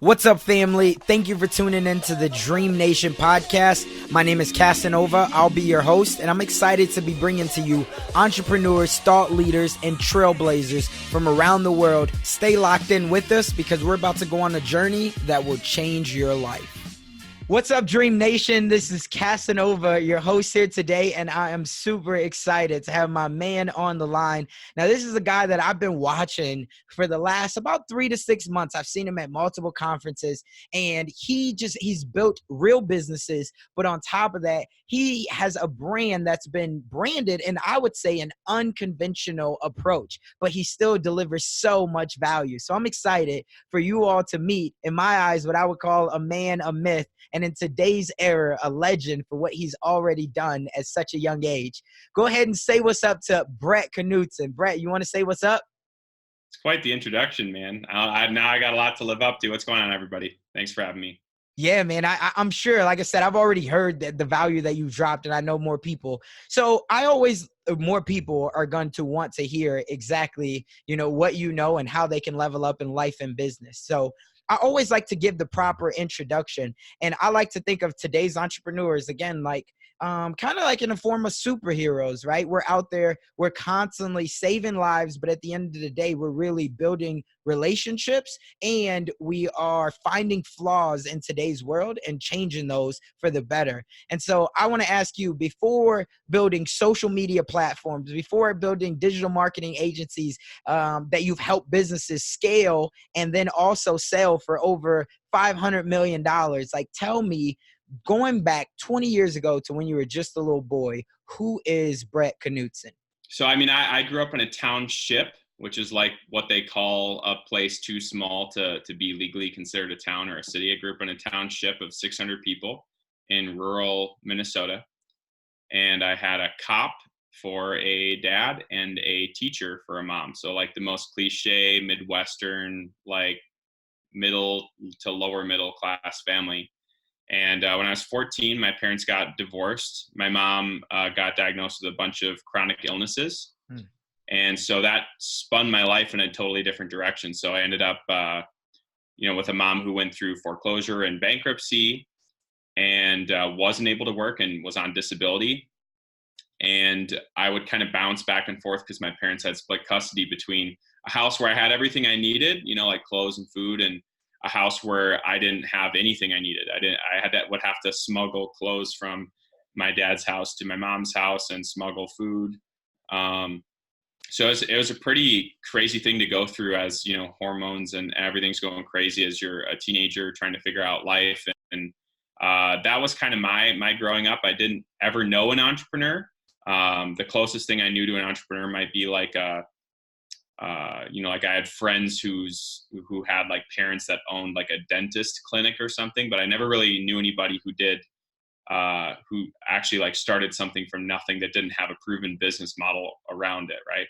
What's up, family? Thank you for tuning in to the DreamNation podcast. My name is Casanova. I'll be your host, and I'm excited to be bringing to you entrepreneurs, thought leaders, and trailblazers from around the world. Stay locked in with us because we're about to go on a journey that will change your life. What's up, Dream Nation? This is Casanova, your host here today, and I am super excited to have my man on the line. Now, this is a guy that I've been watching for the last about 3 to 6 months. I've seen him at multiple conferences, and he's built real businesses, but on top of that, he has a brand that's been branded in, I would say, an unconventional approach, but he still delivers so much value. So I'm excited for you all to meet, in my eyes, what I would call a man, a myth, and in today's era, a legend for what he's already done at such a young age. Go ahead and say what's up to Brett Knudsen. Brett, you want to say what's up? It's quite the introduction, man. Now I got a lot to live up to. What's going on, everybody? Thanks for having me. Yeah, man, I'm sure, like I said, I've already heard the value that you dropped, and I know more people. So more people are going to want to hear exactly, what you know and how they can level up in life and business. So I always like to give the proper introduction, and I like to think of today's entrepreneurs, again, like kind of like in the form of superheroes, right? We're out there, we're constantly saving lives, but at the end of the day, we're really building relationships, and we are finding flaws in today's world and changing those for the better. And so I want to ask you, before building social media platforms, before building digital marketing agencies that you've helped businesses scale and then also sell for over $500 million, like, tell me, going back 20 years ago to when you were just a little boy, who is Brett Knudsen? So, I grew up in a township, which is like what they call a place too small to be legally considered a town or a city. I grew up in a township of 600 people in rural Minnesota. And I had a cop for a dad and a teacher for a mom. So like the most cliche Midwestern, like middle to lower middle class family. And when I was 14, my parents got divorced. My mom got diagnosed with a bunch of chronic illnesses. And so that spun my life in a totally different direction. So I ended up, with a mom who went through foreclosure and bankruptcy and wasn't able to work and was on disability. And I would kind of bounce back and forth because my parents had split custody between a house where I had everything I needed, like clothes and food, and a house where I didn't have anything I needed. Would have to smuggle clothes from my dad's house to my mom's house and smuggle food. So it was a pretty crazy thing to go through as, hormones and everything's going crazy as you're a teenager trying to figure out life. And that was kind of my growing up. I didn't ever know an entrepreneur. The closest thing I knew to an entrepreneur might be like like I had friends who had like parents that owned like a dentist clinic or something, but I never really knew anybody who actually like started something from nothing that didn't have a proven business model around it. Right.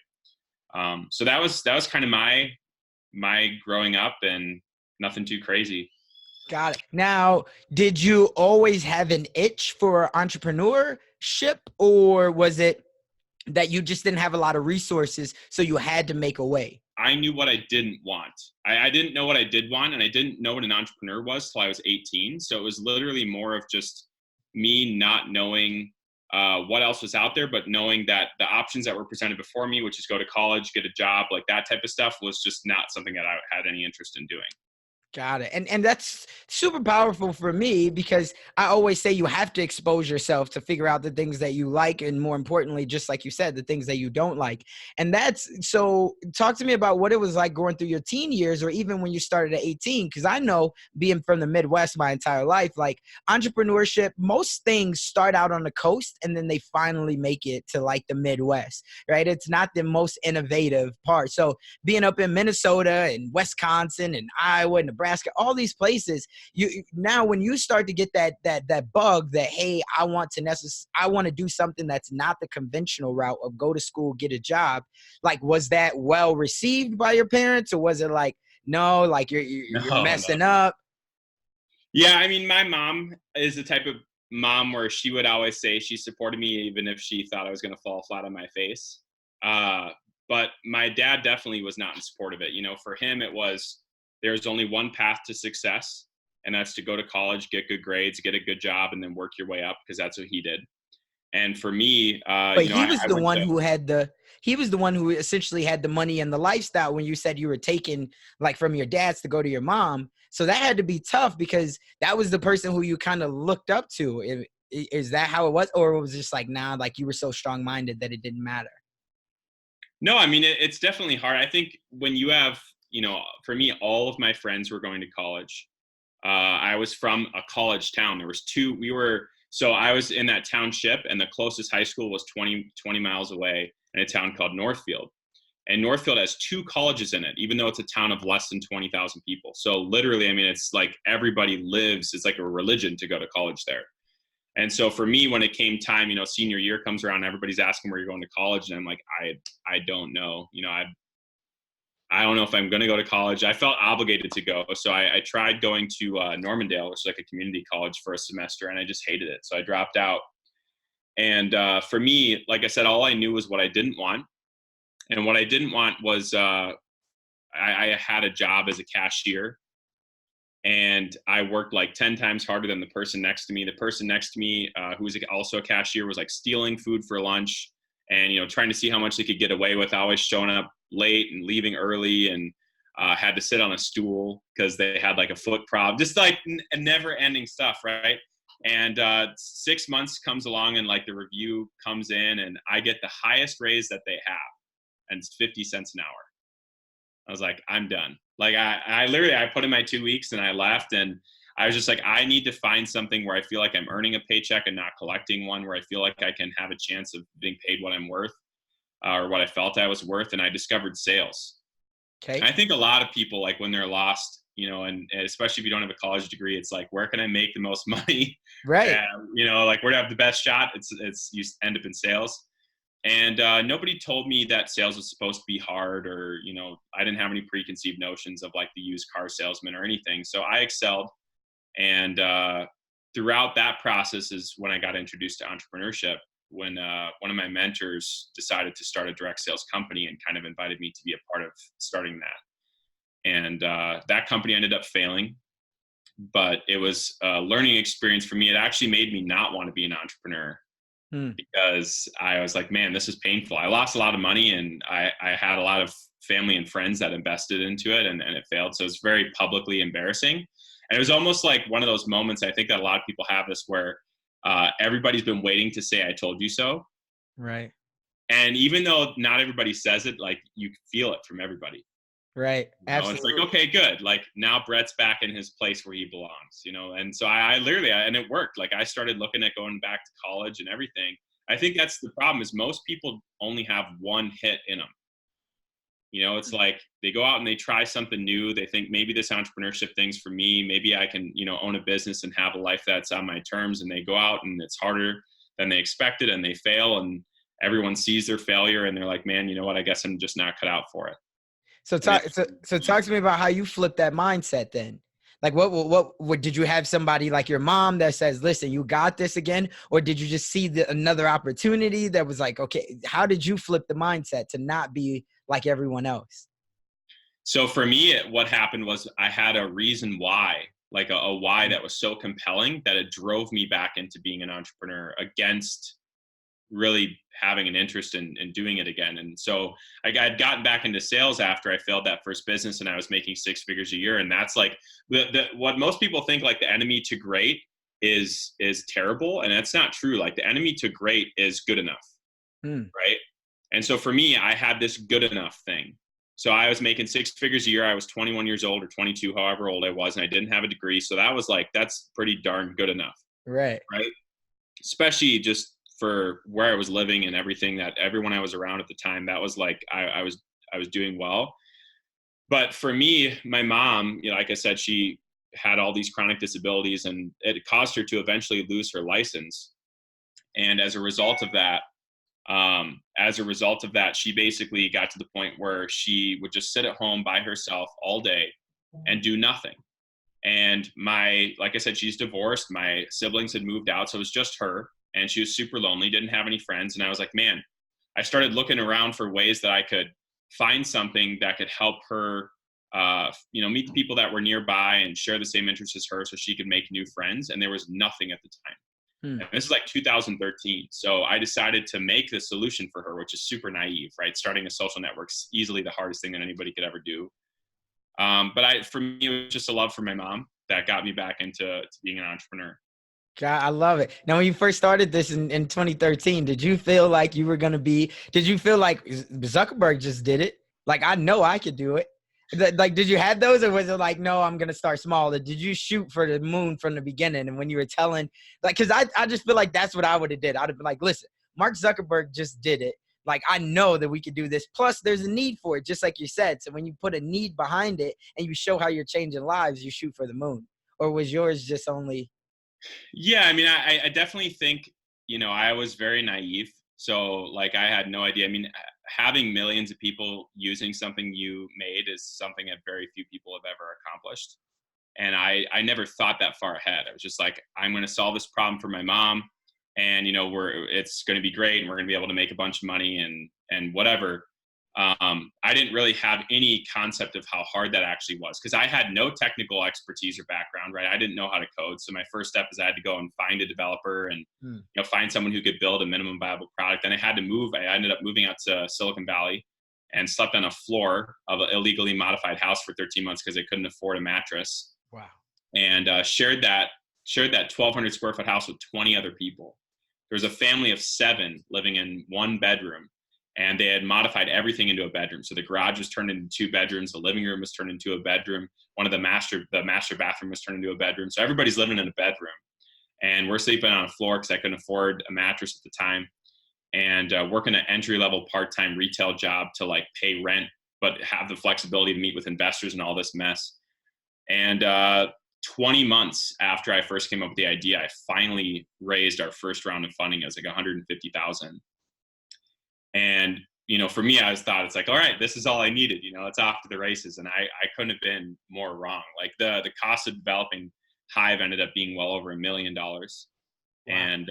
So that was kind of my growing up, and nothing too crazy. Got it. Now, did you always have an itch for entrepreneurship, or was it that you just didn't have a lot of resources, so you had to make a way? I knew what I didn't want. I didn't know what I did want, and I didn't know what an entrepreneur was till I was 18. So it was literally more of just me not knowing what else was out there, but knowing that the options that were presented before me, which is go to college, get a job, like that type of stuff, was just not something that I had any interest in doing. Got it. And that's super powerful for me, because I always say you have to expose yourself to figure out the things that you like, and more importantly, just like you said, the things that you don't like. And so talk to me about what it was like going through your teen years, or even when you started at 18, because I know, being from the Midwest my entire life, like entrepreneurship, most things start out on the coast and then they finally make it to like the Midwest, right? It's not the most innovative part. So being up in Minnesota and Wisconsin and Iowa and Nebraska, all these places, now when you start to get that bug that, hey, I want to do something that's not the conventional route of go to school, get a job. Like, was that well received by your parents, or was it like, no, like you're messing up? Yeah, my mom is the type of mom where she would always say she supported me even if she thought I was going to fall flat on my face. But my dad definitely was not in support of it. For him, it was there's only one path to success, and that's to go to college, get good grades, get a good job, and then work your way up, because that's what he did. And for me, But I went to, he was the one who essentially had the money and the lifestyle when you said you were taking like from your dad's to go to your mom. So that had to be tough because that was the person who you kind of looked up to. Is that how it was? Or it was just like, nah, like you were so strong-minded that it didn't matter? no, I mean, it's definitely hard. I think when you have, for me, all of my friends were going to college. I was from a college town. There was two, so I was in that township, and the closest high school was 20 miles away in a town called Northfield. And Northfield has two colleges in it, even though it's a town of less than 20,000 people. So literally, I mean, it's like everybody lives, it's like a religion to go to college there. And so for me, when it came time, senior year comes around, everybody's asking where you're going to college. And I'm like, I don't know. I don't know if I'm going to go to college. I felt obligated to go. So I tried going to Normandale, which is like a community college, for a semester, and I just hated it. So I dropped out. And for me, like I said, all I knew was what I didn't want. And what I didn't want was I had a job as a cashier, and I worked like 10 times harder than the person next to me. The person next to me, who was also a cashier, was like stealing food for lunch and, trying to see how much they could get away with, always showing up late and leaving early, and had to sit on a stool because they had like a foot problem, just like never ending stuff. Right. And 6 months comes along, and like the review comes in, and I get the highest raise that they have, and it's 50 cents an hour. I was like, I'm done. Like I literally, I put in my 2 weeks and I left, and I was just like, I need to find something where I feel like I'm earning a paycheck and not collecting one, where I feel like I can have a chance of being paid what I'm worth, or what I felt I was worth. And I discovered sales. Okay. And I think a lot of people, like when they're lost, and especially if you don't have a college degree, it's like, where can I make the most money? Right. Like where to have the best shot? It's you end up in sales. And nobody told me that sales was supposed to be hard, or, I didn't have any preconceived notions of like the used car salesman or anything. So I excelled. And throughout that process is when I got introduced to entrepreneurship, when one of my mentors decided to start a direct sales company and kind of invited me to be a part of starting that. And that company ended up failing, but it was a learning experience for me. It actually made me not want to be an entrepreneur. Because I was like, man, this is painful. I lost a lot of money, and I had a lot of family and friends that invested into it, and it failed. So it's very publicly embarrassing. And it was almost like one of those moments, I think that a lot of people have this, where everybody's been waiting to say, I told you so. Right. And even though not everybody says it, like you feel it from everybody. Right. Absolutely. It's like, okay, good. Like now Brett's back in his place where he belongs, And so I literally, and it worked. Like I started looking at going back to college and everything. I think that's the problem, is most people only have one hit in them. It's like they go out and they try something new. They think maybe this entrepreneurship thing's for me. Maybe I can, own a business and have a life that's on my terms. And they go out and it's harder than they expected, and they fail, and everyone sees their failure, and they're like, man, you know what? I guess I'm just not cut out for it. So talk to me about how you flip that mindset then. Like what did you have somebody like your mom that says, listen, you got this again? Or did you just see another opportunity that was like, okay, how did you flip the mindset to not be like everyone else? So for me, what happened was I had a reason why, like a why that was so compelling that it drove me back into being an entrepreneur against really having an interest in doing it again. And so I had gotten back into sales after I failed that first business, and I was making 6 figures a year. And that's like what most people think, like the enemy to great is terrible. And that's not true. Like the enemy to great is good enough. Right. And so for me, I had this good enough thing. So I was making 6 figures a year. I was 21 years old or 22, however old I was, and I didn't have a degree. So that was like, that's pretty darn good enough. Right. Right. Especially just for where I was living and everything, that everyone I was around at the time, that was like, I was doing well. But for me, my mom, like I said, she had all these chronic disabilities, and it caused her to eventually lose her license. And as a result of that, she basically got to the point where she would just sit at home by herself all day and do nothing. And like I said, she's divorced. My siblings had moved out. So it was just her, and she was super lonely, didn't have any friends. And I was like, man, I started looking around for ways that I could find something that could help her meet the people that were nearby and share the same interests as her so she could make new friends. And there was nothing at the time. And this is like 2013. So I decided to make the solution for her, which is super naive, right? Starting a social network's easily the hardest thing that anybody could ever do. For me, it was just a love for my mom that got me back into being an entrepreneur. God, I love it. Now, when you first started this in 2013, did you feel like you were going to did you feel like Zuckerberg just did it? Like, I know I could do it. Like, did you have those, or was it like, no, I'm going to start small? Or did you shoot for the moon from the beginning? And when you were telling, like, because I just feel like that's what I would have did. I'd have been like, listen, Mark Zuckerberg just did it. Like, I know that we could do this. Plus, there's a need for it, just like you said. So when you put a need behind it and you show how you're changing lives, you shoot for the moon. Or was yours just only... Yeah, I mean, I definitely think, I was very naive. So like I had no idea. I mean, having millions of people using something you made is something that very few people have ever accomplished. And I never thought that far ahead. I was just like, I'm going to solve this problem for my mom, and it's going to be great, and we're going to be able to make a bunch of money and whatever. I didn't really have any concept of how hard that actually was, because I had no technical expertise or background, right? I didn't know how to code. So my first step is I had to go and find a developer and find someone who could build a minimum viable product. And I had to move. I ended up moving out to Silicon Valley and slept on a floor of an illegally modified house for 13 months because I couldn't afford a mattress. Wow. And shared that 1,200 square foot house with 20 other people. There was a family of 7 living in one bedroom, and they had modified everything into a bedroom. So the garage was turned into 2 bedrooms. The living room was turned into a bedroom. The master bathroom was turned into a bedroom. So everybody's living in a bedroom, and we're sleeping on a floor because I couldn't afford a mattress at the time, and working an entry-level part-time retail job to like pay rent, but have the flexibility to meet with investors and all this mess. And 20 months after I first came up with the idea, I finally raised our first round of funding. It was like 150,000. And, for me, I thought it's like, all right, this is all I needed, it's off to the races. And I couldn't have been more wrong. Like the cost of developing Hive ended up being well over $1 million. Wow. And,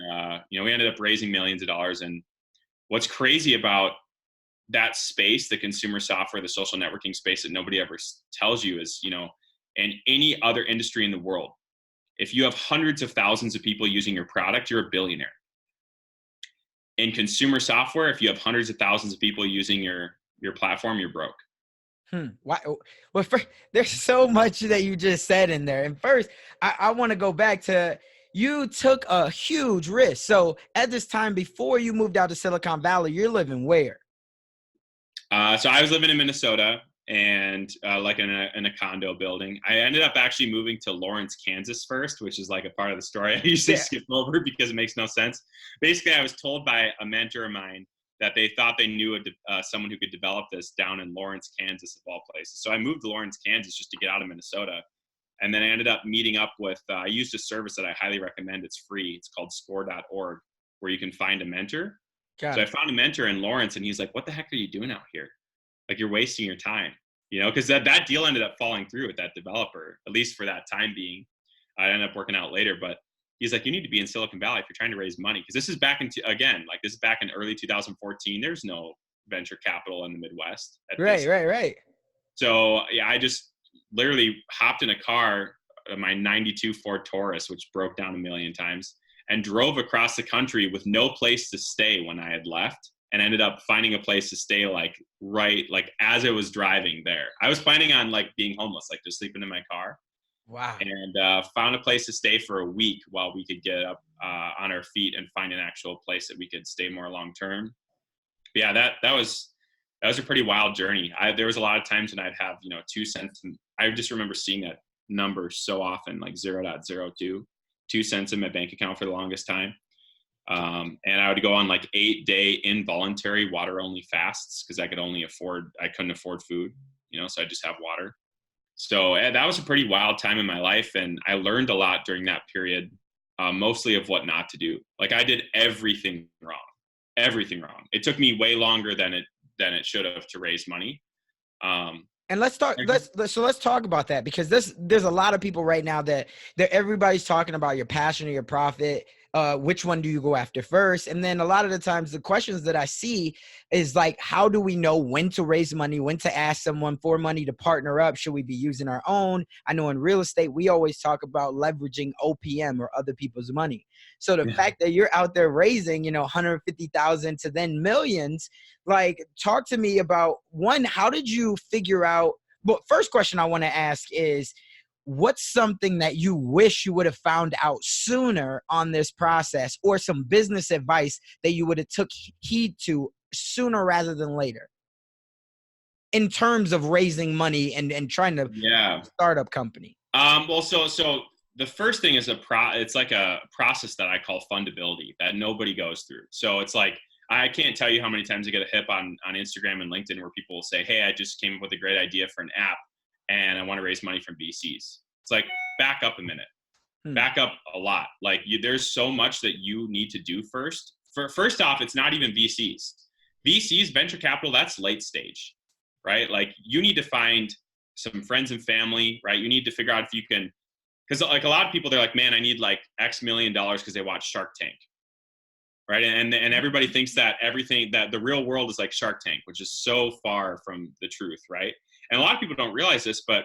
we ended up raising millions of dollars. And what's crazy about that space, the consumer software, the social networking space that nobody ever tells you is, in any other industry in the world, if you have hundreds of thousands of people using your product, you're a billionaire. In consumer software, if you have hundreds of thousands of people using your platform, you're broke. Why? Well, there's so much that you just said in there. And first, I want to go back to, you took a huge risk. So at this time, before you moved out to Silicon Valley, you're living where? So I was living in Minnesota, and like in a condo building. I ended up actually moving to Lawrence, Kansas first, which is like a part of the story I usually skip over because it makes no sense. Basically, I was told by a mentor of mine that they thought they knew someone who could develop this down in Lawrence, Kansas, of all places. So I moved to Lawrence, Kansas just to get out of Minnesota. And then I ended up meeting up with, I used a service that I highly recommend. It's free. It's called score.org, where you can find a mentor. So I found a mentor in Lawrence, and he's like, what the heck are you doing out here? Like, you're wasting your time, because that deal ended up falling through with that developer, at least for that time being. I ended up working out later, but he's like, you need to be in Silicon Valley if you're trying to raise money. Because this is back in early 2014. There's no venture capital in the Midwest. Right. So yeah, I just literally hopped in a car, my 92 Ford Taurus, which broke down 1 million times, and drove across the country with no place to stay when I had left. And ended up finding a place to stay as I was driving there. I was planning on being homeless, just sleeping in my car. Wow. And found a place to stay for a week while we could get up on our feet and find an actual place that we could stay more long term. Yeah, that was a pretty wild journey. There was a lot of times when I'd have 2 cents. And I just remember seeing that number so often, like 0.02, 2 cents in my bank account for the longest time. And I would go on 8-day involuntary water only fasts because I couldn't afford food, so I just have water. So that was a pretty wild time in my life. And I learned a lot during that period, mostly of what not to do. I did everything wrong. It took me way longer than it should have to raise money. And let's talk about that, because there's a lot of people right now that everybody's talking about your passion or your profit. which one do you go after first? And then a lot of the times the questions that I see is like, how do we know when to raise money, when to ask someone for money to partner up? Should we be using our own? I know in real estate, we always talk about leveraging OPM or other people's money. So the fact that you're out there raising, 150,000 to then millions, like, talk to me about, one, how did you figure out, well, first question I want to ask is, what's something that you wish you would have found out sooner on this process, or some business advice that you would have took heed to sooner rather than later in terms of raising money and trying to start up company? Well, so the first thing is it's like a process that I call fundability that nobody goes through. So it's like, I can't tell you how many times I get a hit on Instagram and LinkedIn where people will say, hey, I just came up with a great idea for an app and I want to raise money from VCs. It's like, back up a minute, back up a lot. Like, there's so much that you need to do first. First off, it's not even VCs. VCs, venture capital, that's late stage, right? Like, you need to find some friends and family, right? You need to figure out if you can, because like a lot of people, they're like, man, I need like X million dollars because they watch Shark Tank. Right. And everybody thinks that that the real world is like Shark Tank, which is so far from the truth. Right. And a lot of people don't realize this, but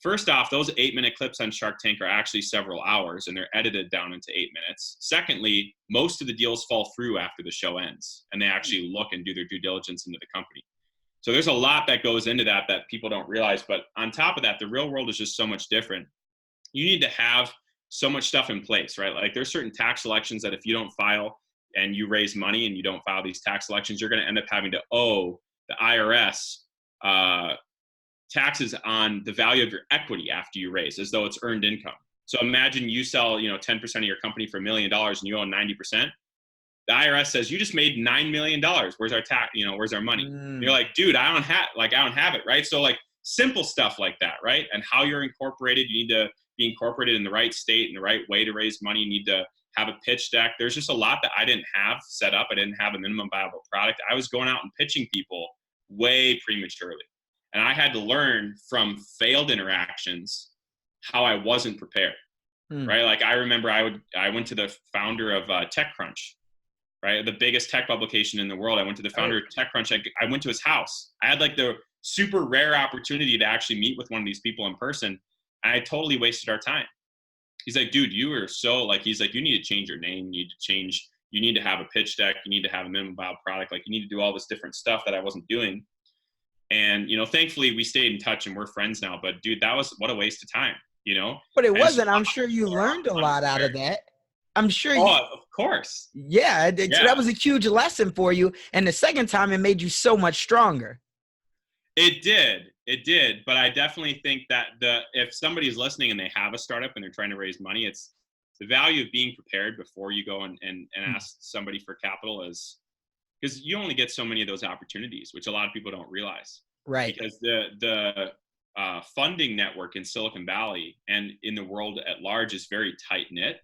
first off, those 8-minute clips on Shark Tank are actually several hours and they're edited down into 8 minutes. Secondly, most of the deals fall through after the show ends and they actually look and do their due diligence into the company. So there's a lot that goes into that people don't realize. But on top of that, the real world is just so much different. You need to have so much stuff in place, right? Like, there's certain tax elections that if you don't file and you raise money and you don't file these tax elections, you're going to end up having to owe the IRS taxes on the value of your equity after you raise, as though it's earned income. So imagine you sell, 10% of your company for $1 million and you own 90%. The IRS says, you just made $9 million. Where's our tax? Where's our money? And you're like, dude, I don't have it. Right. So like simple stuff like that. Right. And how you're incorporated, you need to be incorporated in the right state and the right way to raise money. You need to have a pitch deck. There's just a lot that I didn't have set up. I didn't have a minimum viable product. I was going out and pitching people way prematurely. And I had to learn from failed interactions how I wasn't prepared, right? Like, I remember I went to the founder of TechCrunch, right? The biggest tech publication in the world. I went to the founder of TechCrunch. I went to his house. I had like the super rare opportunity to actually meet with one of these people in person. And I totally wasted our time. He's like, dude, you are so like, he's like, you need to change your name. You need to have a pitch deck. You need to have a minimum viable product. Like, you need to do all this different stuff that I wasn't doing. And, thankfully we stayed in touch and we're friends now, but dude, what a waste of time, But it wasn't. I'm sure you learned a lot out of that. I'm sure. Of course. Yeah. So that was a huge lesson for you. And the second time it made you so much stronger. It did. But I definitely think that if somebody's listening and they have a startup and they're trying to raise money, it's the value of being prepared before you go and ask somebody for capital, is because you only get so many of those opportunities, which a lot of people don't realize. Right. Because the funding network in Silicon Valley and in the world at large is very tight knit.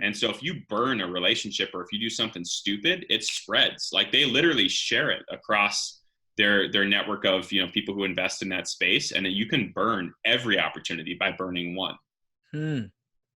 And so if you burn a relationship or if you do something stupid, it spreads. Like, they literally share it across their network of, people who invest in that space, and that you can burn every opportunity by burning one.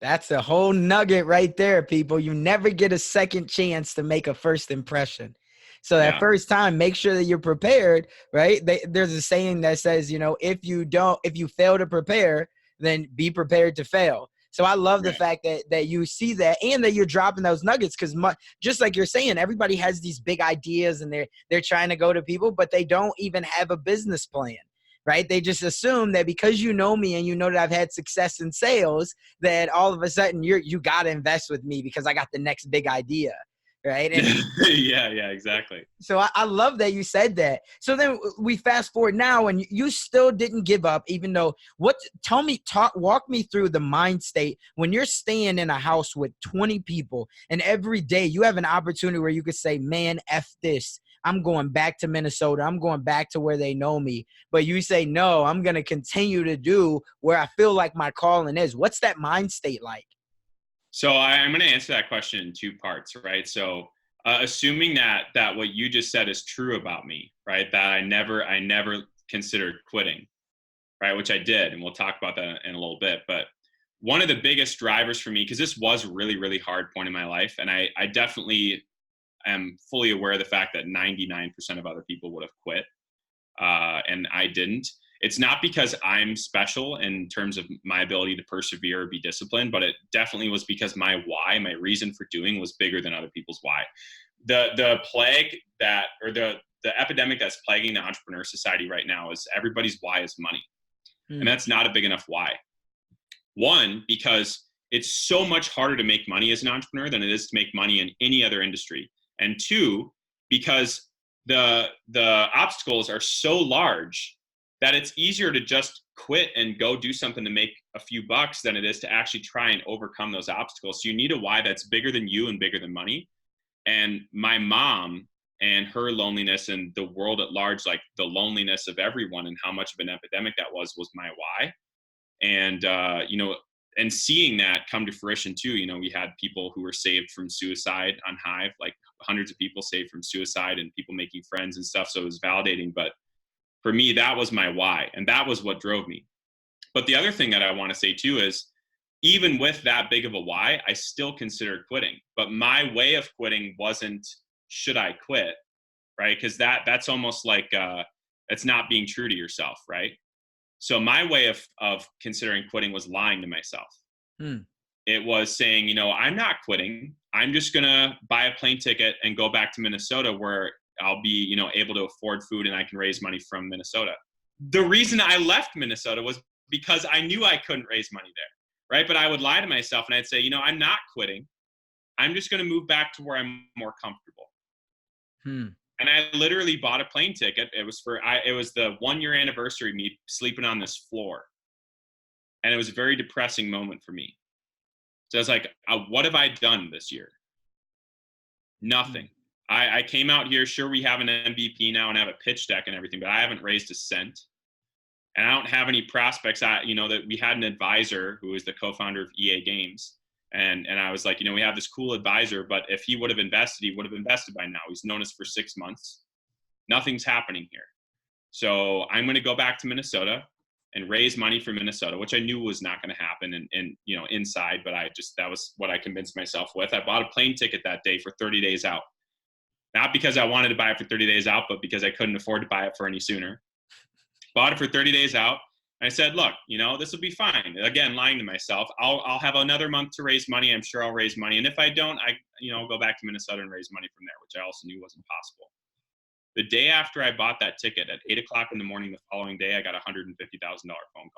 That's a whole nugget right there, people. You never get a second chance to make a first impression. So that first time, make sure that you're prepared, right? There's a saying that says, if you fail to prepare, then be prepared to fail. So I love the fact that you see that and that you're dropping those nuggets, because just like you're saying, everybody has these big ideas and they're trying to go to people, but they don't even have a business plan, right? They just assume that because you know me and you know that I've had success in sales, that all of a sudden you got to invest with me because I got the next big idea. Right. And yeah, exactly. So I love that you said that. So then we fast forward now, and you still didn't give up, even though walk me through the mind state when you're staying in a house with 20 people and every day you have an opportunity where you could say, man, F this. I'm going back to Minnesota. I'm going back to where they know me. But you say, no, I'm going to continue to do where I feel like my calling is. What's that mind state like? So I'm going to answer that question in two parts, right? So assuming that what you just said is true about me, right? That I never considered quitting, right? Which I did, and we'll talk about that in a little bit. But one of the biggest drivers for me, because this was a really, really hard point in my life, and I definitely am fully aware of the fact that 99% of other people would have quit, and I didn't. It's not because I'm special in terms of my ability to persevere or be disciplined, but it definitely was because my why, my reason for doing, was bigger than other people's why. The plague that, or the epidemic that's plaguing the entrepreneur society right now is everybody's why is money. And that's not a big enough why. One, because it's so much harder to make money as an entrepreneur than it is to make money in any other industry. And two, because the obstacles are so large that it's easier to just quit and go do something to make a few bucks than it is to actually try and overcome those obstacles. So you need a why that's bigger than you and bigger than money. And my mom and her loneliness and the world at large, like the loneliness of everyone and how much of an epidemic that was my why. And, and seeing that come to fruition too, we had people who were saved from suicide on Hive, like hundreds of people saved from suicide and people making friends and stuff. So it was validating. But for me, that was my why. And that was what drove me. But the other thing that I want to say too is, even with that big of a why, I still considered quitting. But my way of quitting wasn't, should I quit? Right? Because that's almost like it's not being true to yourself, right? So my way of considering quitting was lying to myself. It was saying, I'm not quitting. I'm just going to buy a plane ticket and go back to Minnesota where I'll be, able to afford food and I can raise money from Minnesota. The reason I left Minnesota was because I knew I couldn't raise money there, right? But I would lie to myself and I'd say, I'm not quitting. I'm just going to move back to where I'm more comfortable. And I literally bought a plane ticket. It was it was the 1-year anniversary of me sleeping on this floor. And it was a very depressing moment for me. So I was like, what have I done this year? Nothing. I came out here, sure, we have an MVP now and have a pitch deck and everything, but I haven't raised a cent. And I don't have any prospects. That we had an advisor who was the co-founder of EA Games. And I was like, we have this cool advisor, but if he would have invested, he would have invested by now. He's known us for 6 months. Nothing's happening here. So I'm going to go back to Minnesota and raise money for Minnesota, which I knew was not going to happen and inside, but that was what I convinced myself with. I bought a plane ticket that day for 30 days out. Not because I wanted to buy it for 30 days out, but because I couldn't afford to buy it for any sooner. Bought it for 30 days out. I said, look, this will be fine. Again, lying to myself. I'll have another month to raise money. I'm sure I'll raise money. And if I don't, I'll go back to Minnesota and raise money from there, which I also knew wasn't possible. The day after I bought that ticket at 8:00 in the morning, the following day, I got a $150,000 phone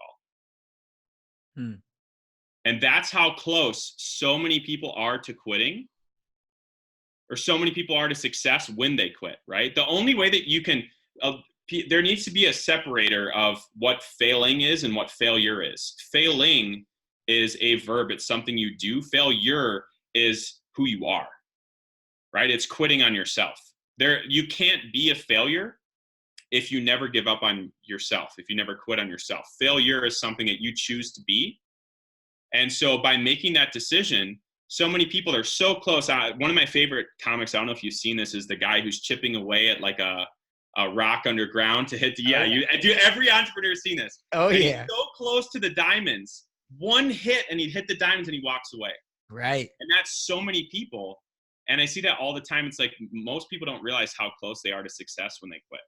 call. And that's how close so many people are to quitting, or so many people are to success when they quit, right? The only way that you can, there needs to be a separator of what failing is and what failure is. Failing is a verb. It's something you do. Failure is who you are, right? It's quitting on yourself. You can't be a failure if you never give up on yourself, if you never quit on yourself. Failure is something that you choose to be. And so by making that decision, so many people are so close. One of my favorite comics, I don't know if you've seen this, is the guy who's chipping away at like a rock underground to hit the, every entrepreneur's seen this. Oh, and yeah. He's so close to the diamonds, one hit and he'd hit the diamonds and he walks away. Right. And that's so many people. And I see that all the time. It's like most people don't realize how close they are to success when they quit.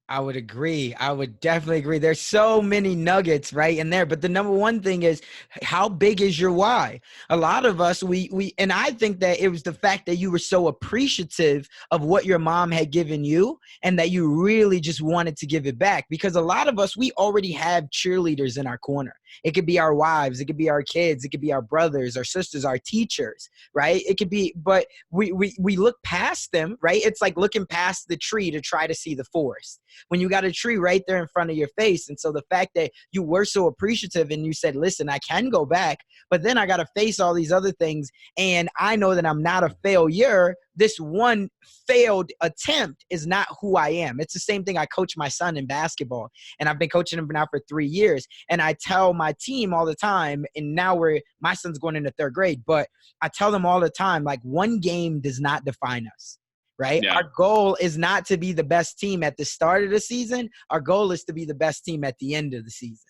I would agree. I would definitely agree. There's so many nuggets right in there. But the number one thing is, how big is your why? A lot of us, and I think that it was the fact that you were so appreciative of what your mom had given you and that you really just wanted to give it back. Because a lot of us, we already have cheerleaders in our corner. It could be our wives. It could be our kids. It could be our brothers, our sisters, our teachers, right? It could be, but we look past them, right? It's like looking past the tree to try to see the forest when you got a tree right there in front of your face. And so the fact that you were so appreciative and you said, listen, I can go back, but then I got to face all these other things. And I know that I'm not a failure. This one failed attempt is not who I am. It's the same thing. I coach my son in basketball, and I've been coaching him now for 3 years. And I tell my team all the time, and now my son's going into 3rd grade, but I tell them all the time, like, one game does not define us. Right? Yeah. Our goal is not to be the best team at the start of the season. Our goal is to be the best team at the end of the season.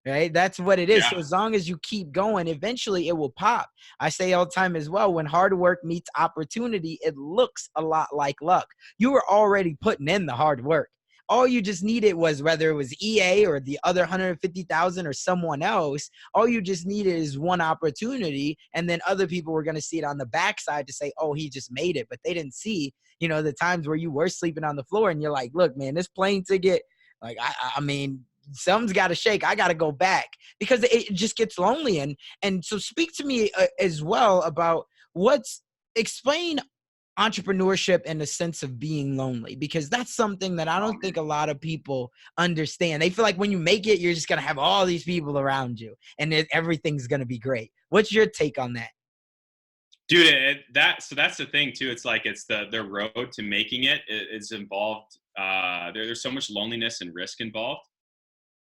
right? That's what it is. Yeah. So as long as you keep going, eventually it will pop. I say all the time as well, when hard work meets opportunity, it looks a lot like luck. You were already putting in the hard work. All you just needed was, whether it was EA or the other 150,000 or someone else, all you just needed is one opportunity. And then other people were going to see it on the backside to say, oh, he just made it. But they didn't see, the times where you were sleeping on the floor and you're like, look, man, this plane ticket, like, I mean, something's got to shake. I got to go back, because it just gets lonely. And so speak to me as well about explain entrepreneurship and the sense of being lonely, because that's something that I don't think a lot of people understand. They feel like when you make it, you're just going to have all these people around you and everything's going to be great. What's your take on that? Dude, so that's the thing too. It's like, it's the road to making it is involved. There's so much loneliness and risk involved.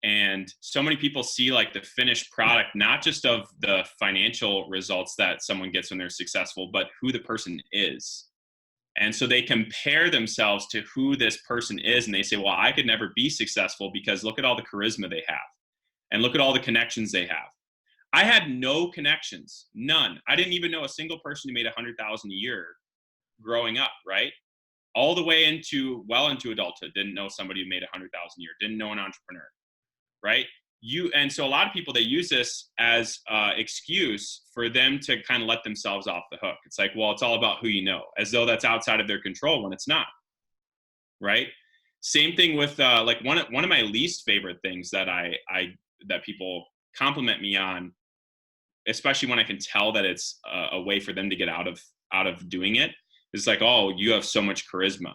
And so many people see like the finished product, not just of the financial results that someone gets when they're successful, but who the person is. And so they compare themselves to who this person is. And they say, well, I could never be successful because look at all the charisma they have. And look at all the connections they have. I had no connections, none. I didn't even know a single person who made 100,000 a year growing up, right? All the way into adulthood, didn't know somebody who made 100,000 a year, didn't know an entrepreneur, right? And so a lot of people, they use this as excuse for them to kind of let themselves off the hook. It's like, well, it's all about who you know, as though that's outside of their control when it's not, right? Same thing with like one of my least favorite things that that people compliment me on, especially when I can tell that it's a way for them to get out of doing it. It's like, oh, you have so much charisma.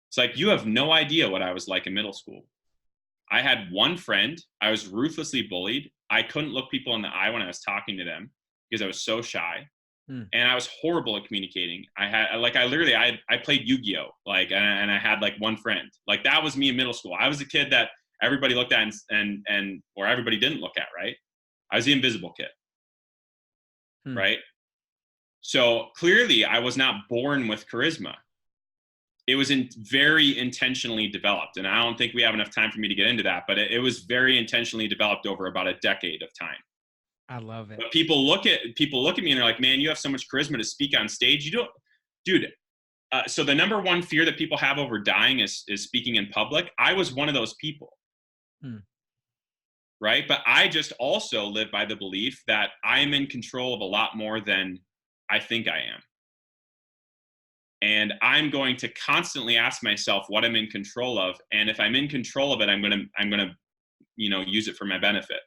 It's like, you have no idea what I was like in middle school. I had one friend. I was ruthlessly bullied. I couldn't look people in the eye when I was talking to them because I was so shy. And I was horrible at communicating. I played Yu-Gi-Oh! And I had like one friend. Like, that was me in middle school. I was a kid that everybody looked at and or everybody didn't look at, right? I was the invisible kid. Right? So clearly I was not born with charisma. It was very intentionally developed. And I don't think we have enough time for me to get into that, but it was very intentionally developed over about a decade of time. I love it. But people look at me and they're like, man, you have so much charisma to speak on stage. You don't, dude. So the number one fear that people have over dying is speaking in public. I was one of those people. Right? But I just also live by the belief that I am in control of a lot more than I think I am. And I'm going to constantly ask myself what I'm in control of. And if I'm in control of it, I'm going to, use it for my benefit.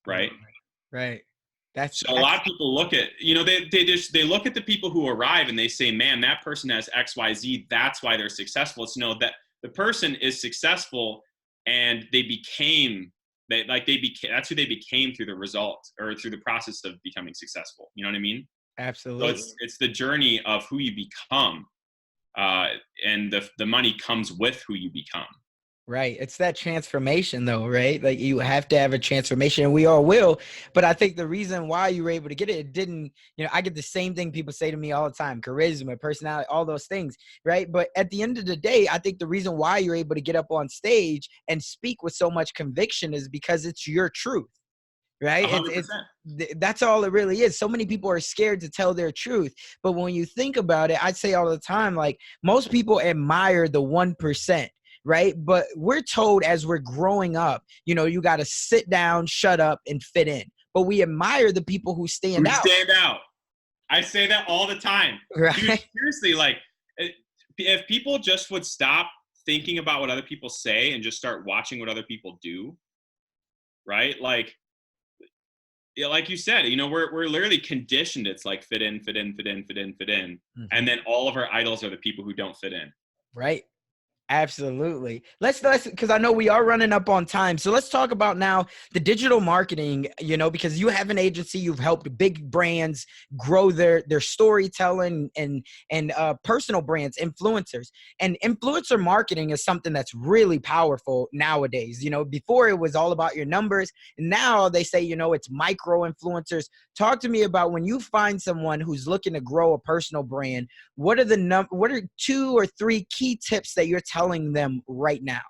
Right. Right. So a lot of people look at, they look at the people who arrive and they say, man, that person has X, Y, Z. That's why they're successful. It's that the person is successful and that's who they became through the result or through the process of becoming successful. You know what I mean? Absolutely. So it's the journey of who you become, and the money comes with who you become. Right. It's that transformation though, right? Like, you have to have a transformation, and we all will. But I think the reason why you were able to get it didn't, I get the same thing people say to me all the time: charisma, personality, all those things. Right. But at the end of the day, I think the reason why you're able to get up on stage and speak with so much conviction is because it's your truth. Right. That's all it really is. So many people are scared to tell their truth. But when you think about it, I say all the time, like, most people admire the 1%. Right. But we're told as we're growing up, you got to sit down, shut up, and fit in. But we admire the people who stand out. I say that all the time. Right. Dude, seriously, like, if people just would stop thinking about what other people say and just start watching what other people do. Right. Like you said, we're literally conditioned. It's like fit in. And then all of our idols are the people who don't fit in. Right. Absolutely. Let's because I know we are running up on time. So let's talk about now the digital marketing, because you have an agency, you've helped big brands grow their storytelling and personal brands, influencers. And influencer marketing is something that's really powerful nowadays. Before it was all about your numbers. Now they say, it's micro influencers. Talk to me about when you find someone who's looking to grow a personal brand, what are 2 or 3 key tips that you're telling them right now?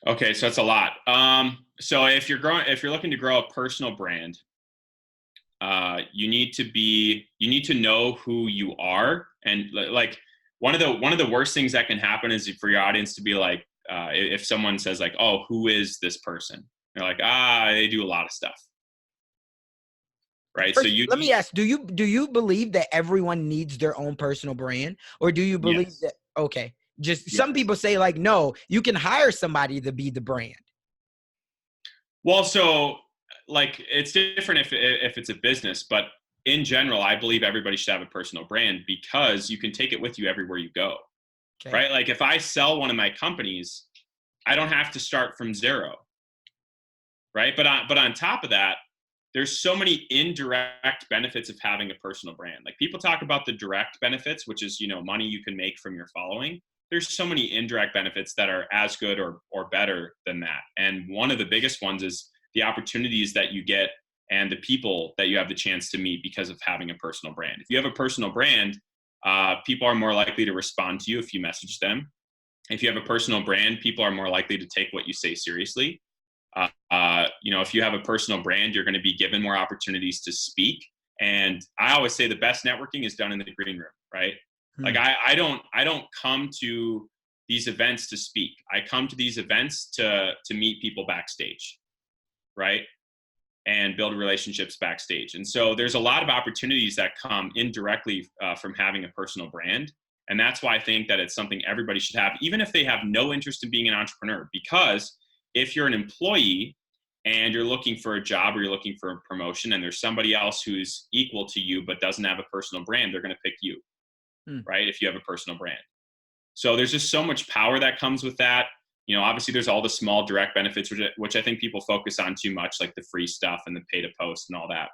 Okay, so that's a lot. So if you're looking to grow a personal brand, you need to know who you are, and like one of the worst things that can happen is for your audience to be like, if someone says like, oh, who is this person? They're like, they do a lot of stuff, right? So First, you let me need, ask, do you believe that everyone needs their own personal brand? Or do you believe yes, that, okay, just some yes. people say like, no, you can hire somebody to be the brand. Well, so like it's different if it's a business, but in general, I believe everybody should have a personal brand because you can take it with you everywhere you go, Okay. right? Like if I sell one of my companies, I don't have to start from zero, right? But on top of that, there's so many indirect benefits of having a personal brand. Like people talk about the direct benefits, which is, money you can make from your following. There's so many indirect benefits that are as good or better than that. And one of the biggest ones is the opportunities that you get and the people that you have the chance to meet because of having a personal brand. If you have a personal brand, people are more likely to respond to you if you message them. If you have a personal brand, people are more likely to take what you say seriously. If you have a personal brand, you're going to be given more opportunities to speak. And I always say the best networking is done in the green room, right? Like Hmm. I don't come to these events to speak. I come to these events to meet people backstage, right? And build relationships backstage. And so there's a lot of opportunities that come indirectly from having a personal brand. And that's why I think that it's something everybody should have, even if they have no interest in being an entrepreneur. Because if you're an employee and you're looking for a job or you're looking for a promotion and there's somebody else who's equal to you but doesn't have a personal brand, they're going to pick you, Hmm. right? If you have a personal brand. So there's just so much power that comes with that. Obviously there's all the small direct benefits, which I think people focus on too much, like the free stuff and the pay to post and all that.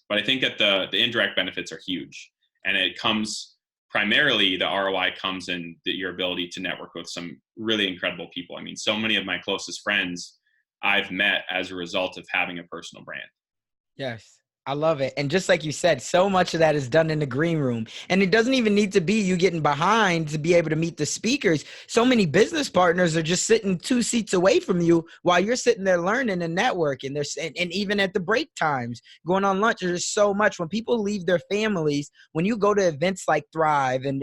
But I think that the indirect benefits are huge, and it comes primarily, the ROI comes in your ability to network with some really incredible people. I mean, so many of my closest friends I've met as a result of having a personal brand. Yes. I love it. And just like you said, so much of that is done in the green room. And it doesn't even need to be you getting behind to be able to meet the speakers. So many business partners are just sitting 2 seats away from you while you're sitting there learning and networking. And even at the break times, going on lunch, there's so much. When people leave their families, when you go to events like Thrive and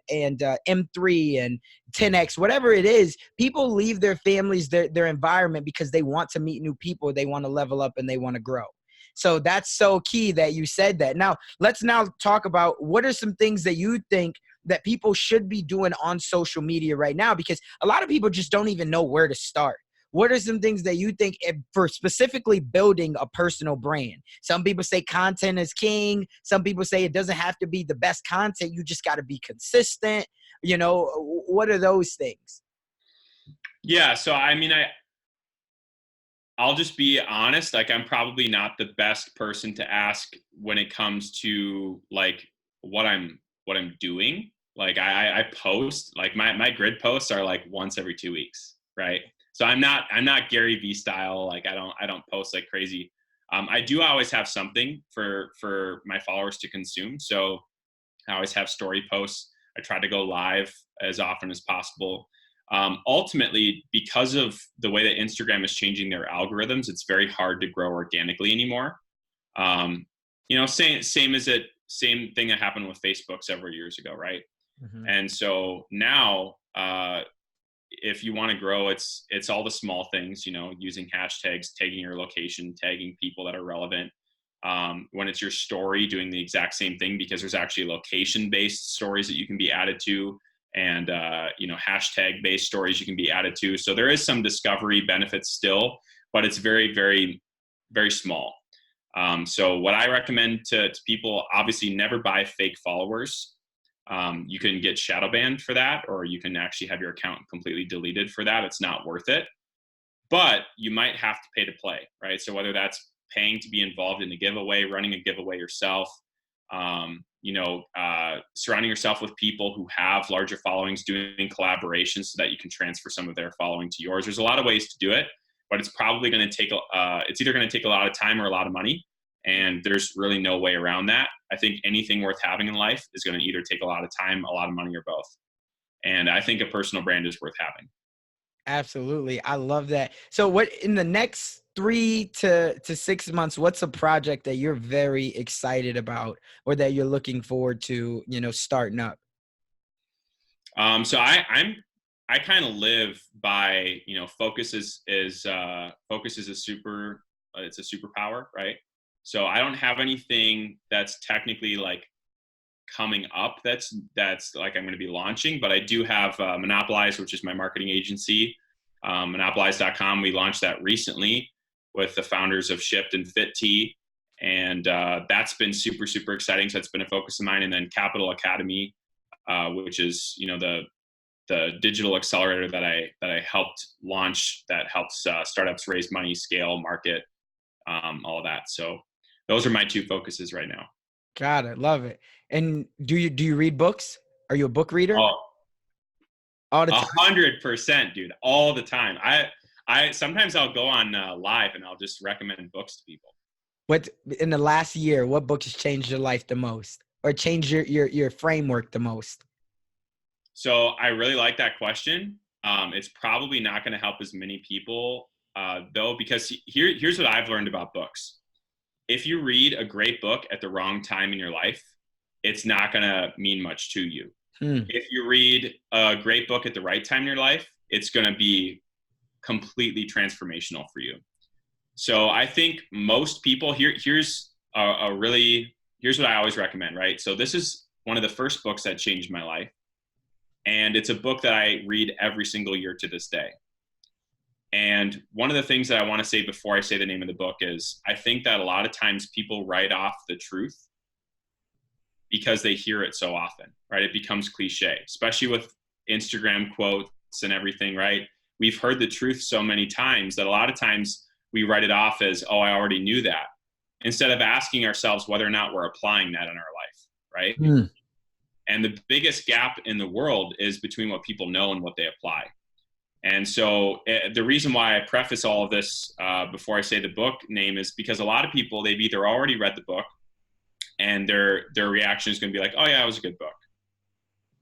M3 and 10X, whatever it is, people leave their families, their environment because they want to meet new people, they want to level up, and they want to grow. So that's so key that you said that. Now, let's now talk about what are some things that you think that people should be doing on social media right now, because a lot of people just don't even know where to start. What are some things that you think for specifically building a personal brand? Some people say content is king. Some people say it doesn't have to be the best content. You just got to be consistent. What are those things? Yeah, so I mean, I'll just be honest. Like, I'm probably not the best person to ask when it comes to like what I'm doing. Like, I post, like my grid posts are like once every 2 weeks, right? So I'm not Gary V style. Like, I don't post like crazy. I do always have something for my followers to consume. So I always have story posts. I try to go live as often as possible. Ultimately, because of the way that Instagram is changing their algorithms, it's very hard to grow organically anymore. Um, same thing that happened with Facebook several years ago, right? Mhm. And so now, if you want to grow, it's all the small things, using hashtags, tagging your location, tagging people that are relevant. When it's your story, doing the exact same thing, because there's actually location-based stories that you can be added to, and hashtag-based stories you can be added to. So there is some discovery benefits still, but it's very, very, very small. So what I recommend to people, obviously, never buy fake followers. You can get shadow banned for that, or you can actually have your account completely deleted for that. It's not worth it, but you might have to pay to play, right? So whether that's paying to be involved in a giveaway, running a giveaway yourself, surrounding yourself with people who have larger followings, doing collaborations so that you can transfer some of their following to yours. There's a lot of ways to do it, but it's probably going to take, it's either going to take a lot of time or a lot of money. And there's really no way around that. I think anything worth having in life is going to either take a lot of time, a lot of money, or both. And I think a personal brand is worth having. Absolutely. I love that. So what in the next 3 to 6 months, what's a project that you're very excited about or that you're looking forward to, starting up? So I kind of live by, focus is a super it's a superpower, right? So I don't have anything that's technically like coming up that's like I'm going to be launching, but I do have Monopolize, which is my marketing agency. Monopolize.com. We launched that recently with the founders of Shipped and Fit Tea, and that's been super super exciting. So that's been a focus of mine. And then Capital Academy, which is the digital accelerator that I helped launch, that helps startups raise money, scale, market, all of that. So those are my two focuses right now. Got it. Love it. And do you read books? Are you a book reader? Oh, All the time? 100%, dude, all the time. I sometimes I'll go on live and I'll just recommend books to people. What in the last year, what book has changed your life the most or changed your framework the most? So I really like that question. It's probably not going to help as many people though, because here's what I've learned about books. If you read a great book at the wrong time in your life, it's not going to mean much to you. If you read a great book at the right time in your life, it's going to be completely transformational for you. So I think most people here's what I always recommend, right? So this is one of the first books that changed my life. And it's a book that I read every single year to this day. And one of the things that I want to say before I say the name of the book is I think that a lot of times people write off the truth because they hear it so often, right? It becomes cliche, especially with Instagram quotes and everything, right? We've heard the truth so many times that a lot of times we write it off as, oh, I already knew that, instead of asking ourselves whether or not we're applying that in our life, right? And the biggest gap in the world is between what people know and what they apply. And so the reason why I preface all of this before I say the book name is because a lot of people, they've either already read the book and their reaction is going to be like, oh yeah, it was a good book.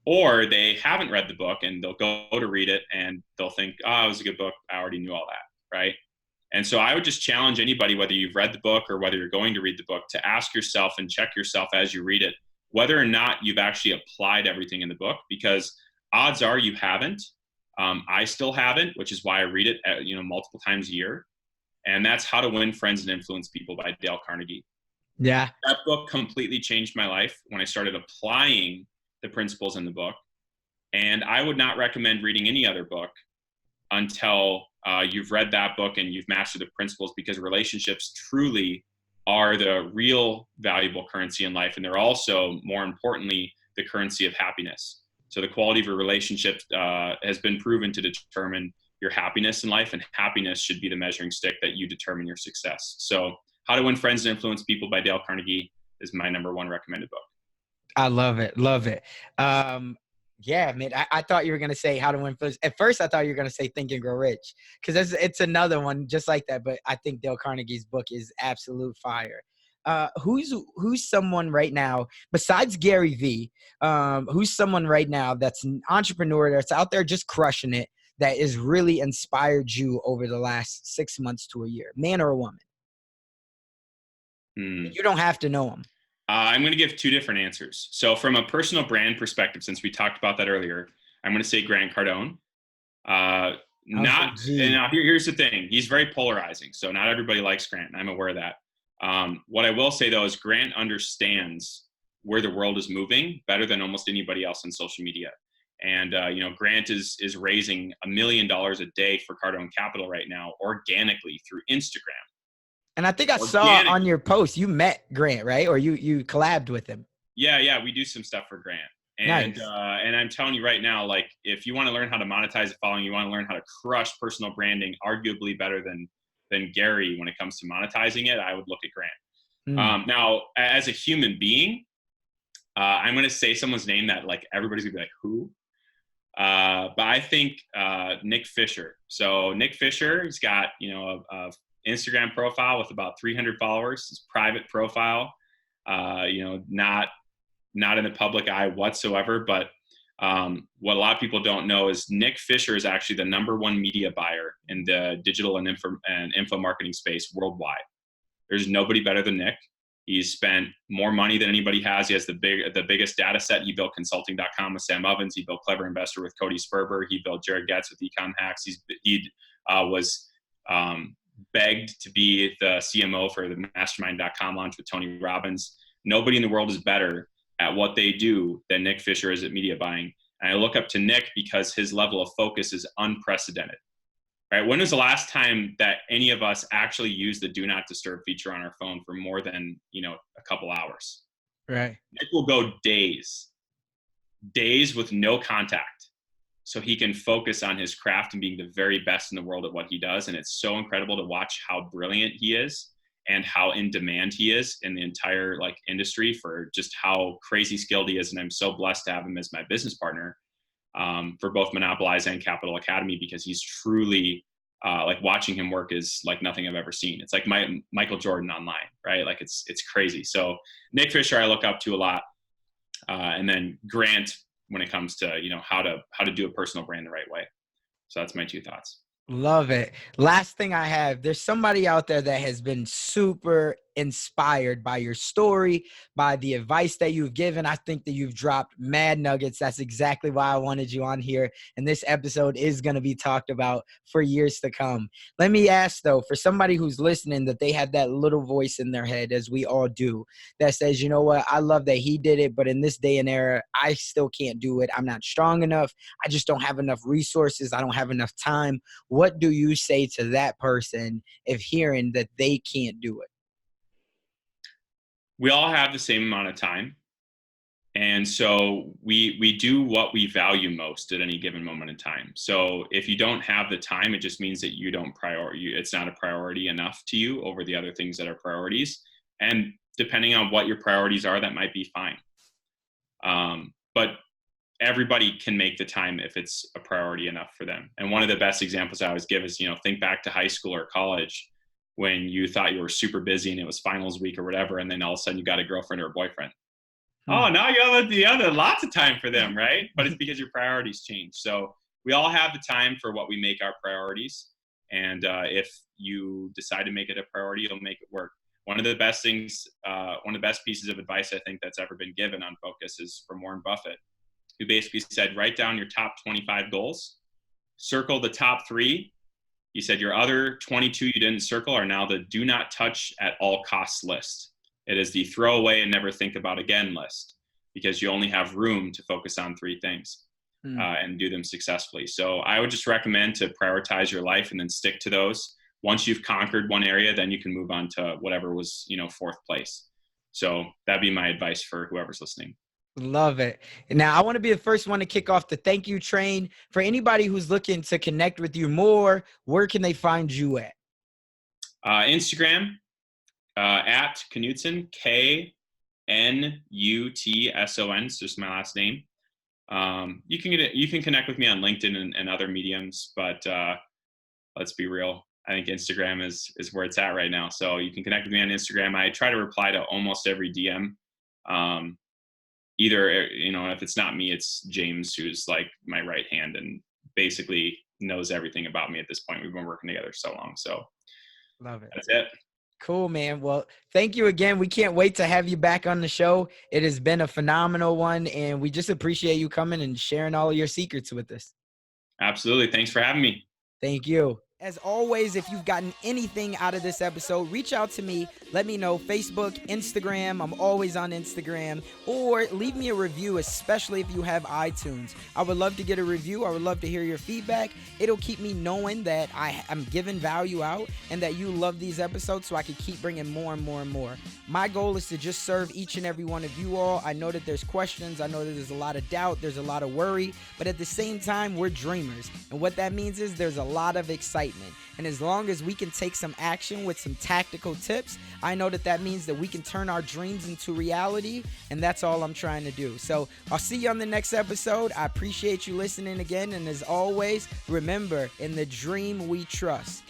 Or they haven't read the book and they'll go to read it and they'll think, oh, it was a good book, I already knew all that, right? And so I would just challenge anybody, whether you've read the book or whether you're going to read the book, to ask yourself and check yourself as you read it, whether or not you've actually applied everything in the book, because odds are you haven't. I still haven't, which is why I read it, multiple times a year. And that's How to Win Friends and Influence People by Dale Carnegie. Yeah. That book completely changed my life when I started applying the principles in the book. And I would not recommend reading any other book until you've read that book and you've mastered the principles, because relationships truly are the real valuable currency in life. And they're also, more importantly, the currency of happiness. So the quality of your relationship has been proven to determine your happiness in life, and happiness should be the measuring stick that you determine your success. So How to Win Friends and Influence People by Dale Carnegie is my number one recommended book. I love it. Love it. Yeah, man, I thought you were going to say How to Win Friends. At first, I thought you were going to say Think and Grow Rich, because it's another one just like that. But I think Dale Carnegie's book is absolute fire. Who's someone right now besides Gary Vee? Who's someone right now that's an entrepreneur that's out there just crushing it, that has really inspired you over the last 6 months to a year, man or a woman? You don't have to know them. I'm going to give two different answers. So from a personal brand perspective, since we talked about that earlier, I'm going to say Grant Cardone. Here's the thing. He's very polarizing. So not everybody likes Grant, and I'm aware of that. What I will say, though, is Grant understands where the world is moving better than almost anybody else on social media. And, Grant is raising $1 million a day for Cardone Capital right now, organically through Instagram. And I think I saw on your post, you met Grant, right? Or you collabed with him. Yeah. We do some stuff for Grant. And, nice. And I'm telling you right now, like, if you want to learn how to monetize a following, you want to learn how to crush personal branding, arguably better than Gary when it comes to monetizing it, I would look at Grant. Now, as a human being, I'm going to say someone's name that like everybody's going to be like, who? But I think Nick Fisher. So Nick Fisher, he's got, a Instagram profile with about 300 followers, his private profile, not in the public eye whatsoever. But What a lot of people don't know is Nick Fisher is actually the #1 media buyer in the digital and info marketing space worldwide. There's nobody better than Nick. He's spent more money than anybody has. He has the biggest data set. He built consulting.com with Sam Ovens. He built Clever Investor with Cody Sperber. He built Jared Getz with Econ Hacks. He was begged to be the CMO for the mastermind.com launch with Tony Robbins. Nobody in the world is better at what they do than Nick Fisher is at media buying. And I look up to Nick because his level of focus is unprecedented. Right? When was the last time that any of us actually used the do not disturb feature on our phone for more than, a couple hours? Right. Nick will go days with no contact so he can focus on his craft and being the very best in the world at what he does. And it's so incredible to watch how brilliant he is and how in demand he is in the entire industry for just how crazy skilled he is. And I'm so blessed to have him as my business partner for both Monopolize and Capital Academy, because he's truly watching him work is like nothing I've ever seen. It's like Michael Jordan online, right? Like it's crazy. So Nick Fisher, I look up to a lot. And then Grant, when it comes to, how to do a personal brand the right way. So that's my 2 thoughts. Love it. Last thing I have, there's somebody out there that has been super inspired by your story, by the advice that you've given. I think that you've dropped mad nuggets. That's exactly why I wanted you on here. And this episode is going to be talked about for years to come. Let me ask though, for somebody who's listening, that they have that little voice in their head, as we all do, that says, you know what, I love that he did it, but in this day and era, I still can't do it. I'm not strong enough. I just don't have enough resources. I don't have enough time. What do you say to that person if hearing that they can't do it? We all have the same amount of time. And so we do what we value most at any given moment in time. So if you don't have the time, it just means that you don't it's not a priority enough to you over the other things that are priorities. And depending on what your priorities are, that might be fine. But everybody can make the time if it's a priority enough for them. And one of the best examples I always give is, think back to high school or college when you thought you were super busy and it was finals week or whatever, and then all of a sudden you got a girlfriend or a boyfriend. Oh, now you have lots of time for them, right? But it's because your priorities change. So we all have the time for what we make our priorities. And if you decide to make it a priority, you'll make it work. One of the best pieces of advice I think that's ever been given on focus is from Warren Buffett, who basically said, write down your top 25 goals, circle the top 3. He said your other 22 you didn't circle are now the do not touch at all costs list. It is the throw away and never think about again list, because you only have room to focus on 3 things and do them successfully. So I would just recommend to prioritize your life and then stick to those. Once you've conquered one area, then you can move on to whatever was, 4th place. So that'd be my advice for whoever's listening. Love it. Now, I want to be the first one to kick off the thank you train. For anybody who's looking to connect with you more, where can they find you at? Instagram, at Knutson, KNUTSON. It's just my last name. You can connect with me on LinkedIn and other mediums, but let's be real. I think Instagram is where it's at right now. So you can connect with me on Instagram. I try to reply to almost every DM. Either, if it's not me, it's James, who's like my right hand and basically knows everything about me at this point. We've been working together so long. So love it. That's it. Cool, man. Well, thank you again. We can't wait to have you back on the show. It has been a phenomenal one, and we just appreciate you coming and sharing all of your secrets with us. Absolutely. Thanks for having me. Thank you. As always, if you've gotten anything out of this episode, reach out to me. Let me know. Facebook, Instagram. I'm always on Instagram. Or leave me a review, especially if you have iTunes. I would love to get a review. I would love to hear your feedback. It'll keep me knowing that I'm giving value out and that you love these episodes, so I can keep bringing more and more and more. My goal is to just serve each and every one of you all. I know that there's questions. I know that there's a lot of doubt. There's a lot of worry. But at the same time, we're dreamers. And what that means is there's a lot of excitement. And as long as we can take some action with some tactical tips, I know that means that we can turn our dreams into reality. And that's all I'm trying to do. So I'll see you on the next episode. I appreciate you listening again. And as always, remember, in the dream we trust.